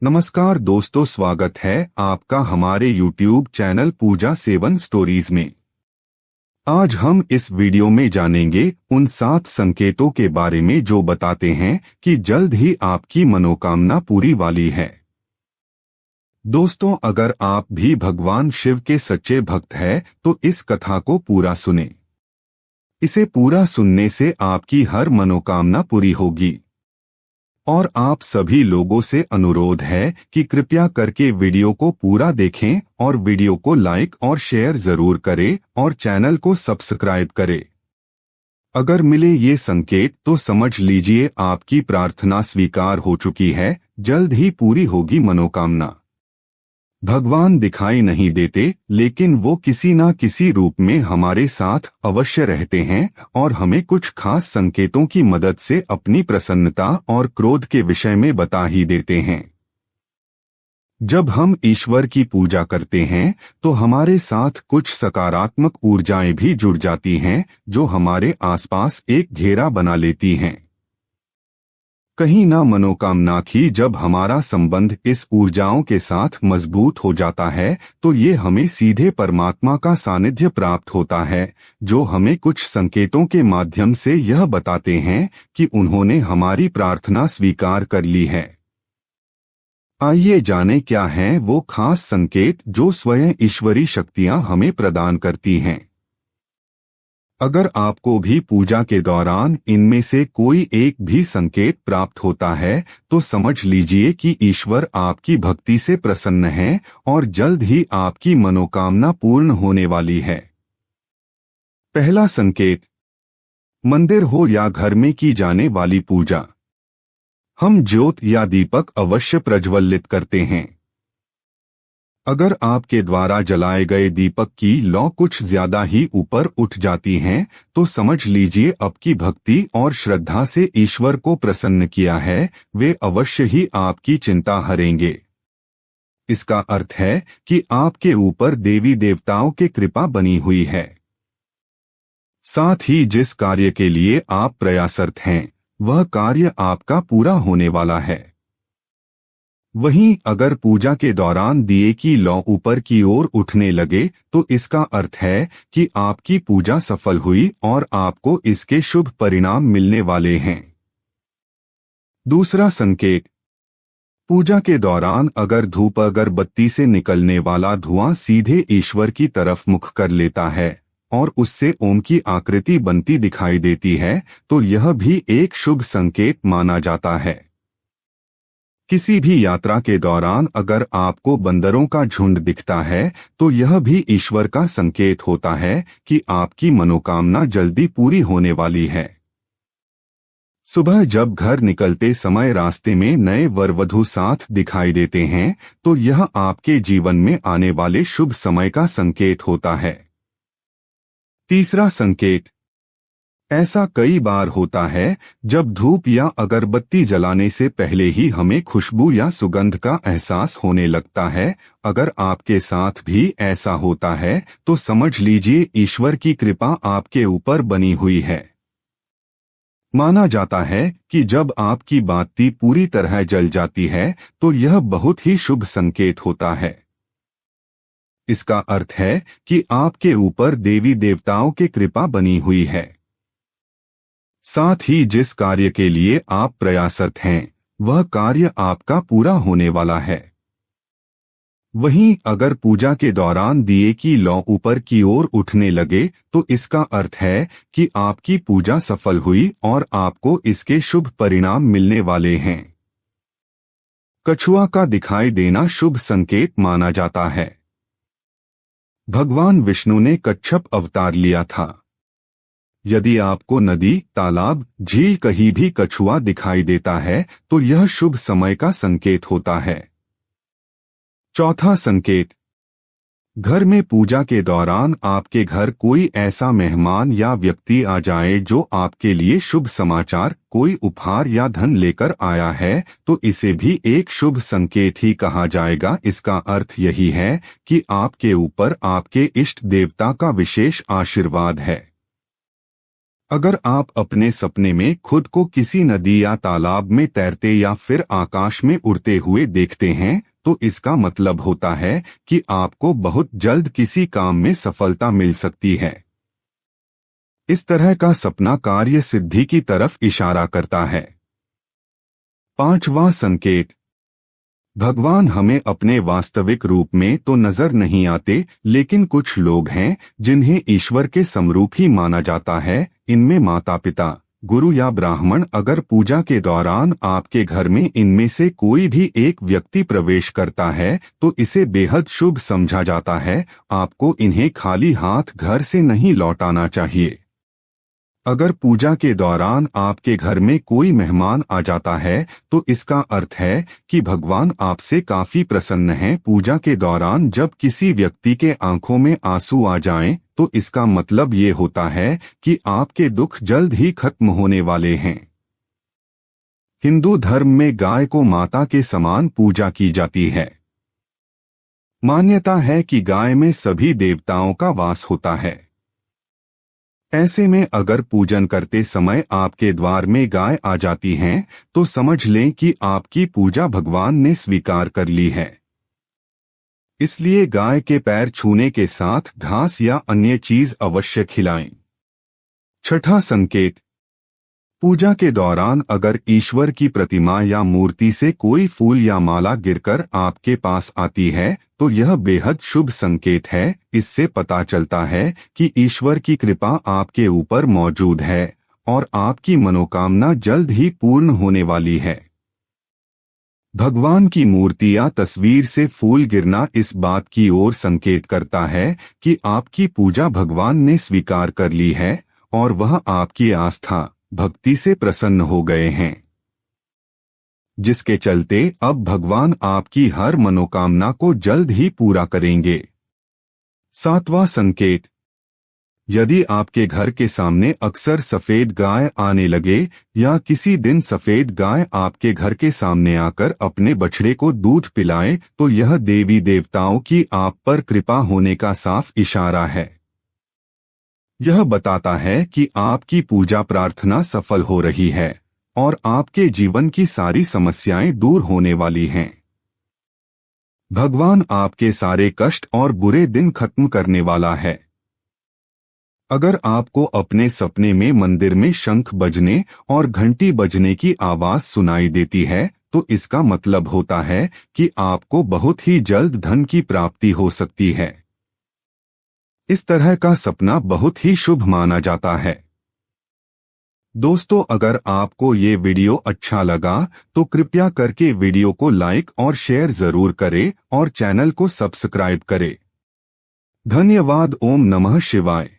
नमस्कार दोस्तों, स्वागत है आपका हमारे YouTube चैनल पूजा 7 स्टोरीज में। आज हम इस वीडियो में जानेंगे उन 7 संकेतों के बारे में जो बताते हैं कि जल्द ही आपकी मनोकामना पूरी वाली है। दोस्तों, अगर आप भी भगवान शिव के सच्चे भक्त हैं तो इस कथा को पूरा सुने। इसे पूरा सुनने से आपकी हर मनोकामना पूरी होगी। और आप सभी लोगों से अनुरोध है कि कृपया करके वीडियो को पूरा देखें और वीडियो को लाइक और शेयर जरूर करें और चैनल को सब्सक्राइब करें। अगर मिले ये संकेत तो समझ लीजिए आपकी प्रार्थना स्वीकार हो चुकी है, जल्द ही पूरी होगी मनोकामना। भगवान दिखाई नहीं देते, लेकिन वो किसी न किसी रूप में हमारे साथ अवश्य रहते हैं और हमें कुछ खास संकेतों की मदद से अपनी प्रसन्नता और क्रोध के विषय में बता ही देते हैं। जब हम ईश्वर की पूजा करते हैं तो हमारे साथ कुछ सकारात्मक ऊर्जाएं भी जुड़ जाती हैं, जो हमारे आसपास एक घेरा बना लेती हैं। कहीं ना मनोकामना की जब हमारा संबंध इस ऊर्जाओं के साथ मजबूत हो जाता है तो ये हमें सीधे परमात्मा का सानिध्य प्राप्त होता है, जो हमें कुछ संकेतों के माध्यम से यह बताते हैं कि उन्होंने हमारी प्रार्थना स्वीकार कर ली है। आइए जाने क्या हैं वो खास संकेत जो स्वयं ईश्वरी शक्तियां हमें प्रदान करती हैं। अगर आपको भी पूजा के दौरान इनमें से कोई एक भी संकेत प्राप्त होता है तो समझ लीजिए कि ईश्वर आपकी भक्ति से प्रसन्न है और जल्द ही आपकी मनोकामना पूर्ण होने वाली है। पहला संकेत, मंदिर हो या घर में की जाने वाली पूजा। हम ज्योत या दीपक अवश्य प्रज्वलित करते हैं। अगर आपके द्वारा जलाए गए दीपक की लौ कुछ ज्यादा ही ऊपर उठ जाती हैं, तो समझ लीजिए आपकी भक्ति और श्रद्धा से ईश्वर को प्रसन्न किया है, वे अवश्य ही आपकी चिंता हरेंगे। इसका अर्थ है कि आपके ऊपर देवी देवताओं की कृपा बनी हुई है। साथ ही जिस कार्य के लिए आप प्रयासरत हैं, वह कार्य आपका पूरा होने वाला है। वहीं अगर पूजा के दौरान दिए की लौ ऊपर की ओर उठने लगे तो इसका अर्थ है कि आपकी पूजा सफल हुई और आपको इसके शुभ परिणाम मिलने वाले हैं। दूसरा संकेत, पूजा के दौरान अगर धूप अगरबत्ती से निकलने वाला धुआं सीधे ईश्वर की तरफ मुख कर लेता है और उससे ओम की आकृति बनती दिखाई देती है, तो यह भी एक शुभ संकेत माना जाता है। किसी भी यात्रा के दौरान अगर आपको बंदरों का झुंड दिखता है तो यह भी ईश्वर का संकेत होता है कि आपकी मनोकामना जल्दी पूरी होने वाली है। सुबह जब घर निकलते समय रास्ते में नए वर वधू साथ दिखाई देते हैं तो यह आपके जीवन में आने वाले शुभ समय का संकेत होता है। तीसरा संकेत, ऐसा कई बार होता है जब धूप या अगरबत्ती जलाने से पहले ही हमें खुशबू या सुगंध का एहसास होने लगता है। अगर आपके साथ भी ऐसा होता है तो समझ लीजिए ईश्वर की कृपा आपके ऊपर बनी हुई है। माना जाता है कि जब आपकी बाती पूरी तरह जल जाती है तो यह बहुत ही शुभ संकेत होता है। इसका अर्थ है कि आपके ऊपर देवी देवताओं की कृपा बनी हुई है। साथ ही जिस कार्य के लिए आप प्रयासरत हैं, वह कार्य आपका पूरा होने वाला है। वहीं अगर पूजा के दौरान दिए की लौ ऊपर की ओर उठने लगे तो इसका अर्थ है कि आपकी पूजा सफल हुई और आपको इसके शुभ परिणाम मिलने वाले हैं। कछुआ का दिखाई देना शुभ संकेत माना जाता है। भगवान विष्णु ने कच्छप अवतार लिया था। यदि आपको नदी, तालाब, झील कहीं भी कछुआ दिखाई देता है तो यह शुभ समय का संकेत होता है। चौथा संकेत, घर में पूजा के दौरान आपके घर कोई ऐसा मेहमान या व्यक्ति आ जाए जो आपके लिए शुभ समाचार, कोई उपहार या धन लेकर आया है, तो इसे भी एक शुभ संकेत ही कहा जाएगा। इसका अर्थ यही है कि आपके ऊपर आपके इष्ट देवता का विशेष आशीर्वाद है। अगर आप अपने सपने में खुद को किसी नदी या तालाब में तैरते या फिर आकाश में उड़ते हुए देखते हैं, तो इसका मतलब होता है कि आपको बहुत जल्द किसी काम में सफलता मिल सकती है। इस तरह का सपना कार्य सिद्धि की तरफ इशारा करता है। 5वां संकेत, भगवान हमें अपने वास्तविक रूप में तो नजर नहीं आते, लेकिन कुछ लोग हैं जिन्हें ईश्वर के समरूप ही माना जाता है। इनमें माता पिता, गुरु या ब्राह्मण। अगर पूजा के दौरान आपके घर में इनमें से कोई भी एक व्यक्ति प्रवेश करता है तो इसे बेहद शुभ समझा जाता है। आपको इन्हें खाली हाथ घर से नहीं लौटाना चाहिए। अगर पूजा के दौरान आपके घर में कोई मेहमान आ जाता है तो इसका अर्थ है कि भगवान आपसे काफी प्रसन्न हैं। पूजा के दौरान जब किसी व्यक्ति के आंखों में आंसू आ जाएं, तो इसका मतलब ये होता है कि आपके दुख जल्द ही खत्म होने वाले हैं। हिंदू धर्म में गाय को माता के समान पूजा की जाती है। मान्यता है कि गाय में सभी देवताओं का वास होता है। ऐसे में अगर पूजन करते समय आपके द्वार में गाय आ जाती हैं, तो समझ लें कि आपकी पूजा भगवान ने स्वीकार कर ली है। इसलिए गाय के पैर छूने के साथ घास या अन्य चीज अवश्य खिलाएं। 6वां संकेत, पूजा के दौरान अगर ईश्वर की प्रतिमा या मूर्ति से कोई फूल या माला गिरकर आपके पास आती है तो यह बेहद शुभ संकेत है। इससे पता चलता है कि ईश्वर की कृपा आपके ऊपर मौजूद है और आपकी मनोकामना जल्द ही पूर्ण होने वाली है। भगवान की मूर्ति या तस्वीर से फूल गिरना इस बात की ओर संकेत करता है कि आपकी पूजा भगवान ने स्वीकार कर ली है और वह आपकी आस्था भक्ति से प्रसन्न हो गए हैं, जिसके चलते अब भगवान आपकी हर मनोकामना को जल्द ही पूरा करेंगे। 7वां संकेत, यदि आपके घर के सामने अक्सर सफेद गाय आने लगे या किसी दिन सफेद गाय आपके घर के सामने आकर अपने बछड़े को दूध पिलाए, तो यह देवी देवताओं की आप पर कृपा होने का साफ इशारा है। यह बताता है कि आपकी पूजा प्रार्थना सफल हो रही है और आपके जीवन की सारी समस्याएं दूर होने वाली हैं। भगवान आपके सारे कष्ट और बुरे दिन खत्म करने वाला है। अगर आपको अपने सपने में मंदिर में शंख बजने और घंटी बजने की आवाज सुनाई देती है, तो इसका मतलब होता है कि आपको बहुत ही जल्द धन की प्राप्ति हो सकती है। इस तरह का सपना बहुत ही शुभ माना जाता है। दोस्तों, अगर आपको ये वीडियो अच्छा लगा तो कृपया करके वीडियो को लाइक और शेयर जरूर करें और चैनल को सब्सक्राइब करें। धन्यवाद। ओम नमः शिवाय।